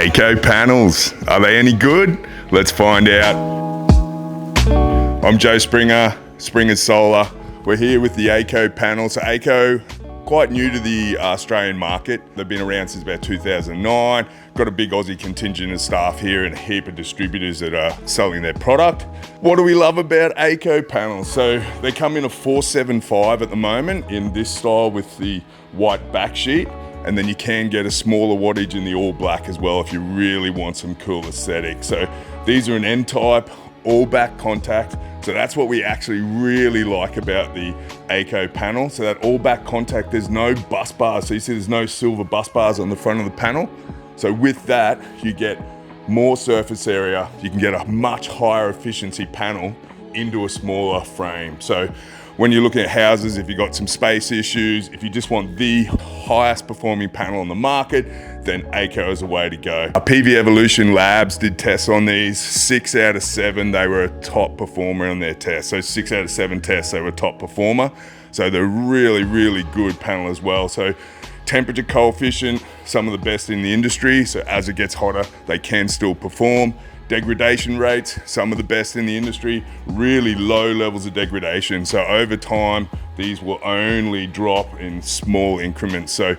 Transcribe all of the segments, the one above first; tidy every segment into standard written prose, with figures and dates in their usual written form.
AIKO panels. Are they any good? Let's find out. I'm Joe Springer, Springer's Solar. We're here with the AIKO panels. So AIKO, quite new to the Australian market. They've been around since about 2009. Got a big Aussie contingent of staff here and a heap of distributors that are selling their product. What do we love about AIKO panels? So they come in a 475 at the moment in this style with the white back sheet. And then you can get a smaller wattage in the all black as well if you really want some cool aesthetic. So these are an N-type, all back contact. So that's what we actually really like about the AIKO panel. So that all back contact, there's no bus bars. So you see there's no silver bus bars on the front of the panel. So with that, you get more surface area. You can get a much higher efficiency panel into a smaller frame. So when you're looking at houses, if you've got some space issues, if you just want the highest performing panel on the market, then AIKO is a way to go. PV Evolution Labs did tests on these. 6 out of 7, they were a top performer on their test. So 6 out of 7 tests, they were a top performer. So they're really, really good panel as well. So temperature coefficient, some of the best in the industry. So as it gets hotter, they can still perform. Degradation rates, some of the best in the industry, really low levels of degradation. So over time, these will only drop in small increments. So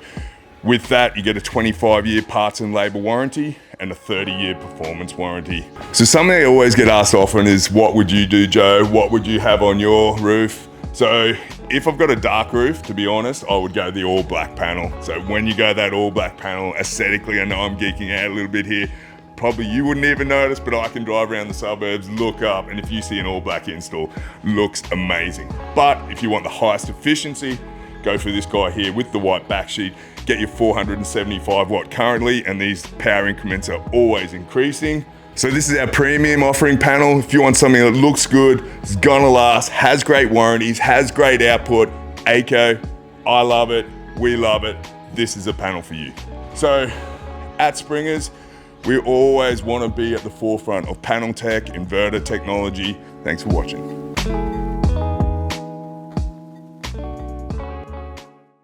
with that, you get a 25-year parts and labor warranty and a 30-year performance warranty. So something I always get asked often is, what would you do, Joe? What would you have on your roof? So if I've got a dark roof, to be honest, I would go the all black panel. So when you go that all black panel, aesthetically, I know I'm geeking out a little bit here, probably you wouldn't even notice, but I can drive around the suburbs, look up, and if you see an all black install, looks amazing. But if you want the highest efficiency, go for this guy here with the white back sheet, get your 475 watt currently, and these power increments are always increasing. So this is our premium offering panel. If you want something that looks good, is gonna last, has great warranties, has great output, AIKO, I love it, we love it, this is a panel for you. So at Springers, we always want to be at the forefront of panel tech, inverter technology. Thanks for watching.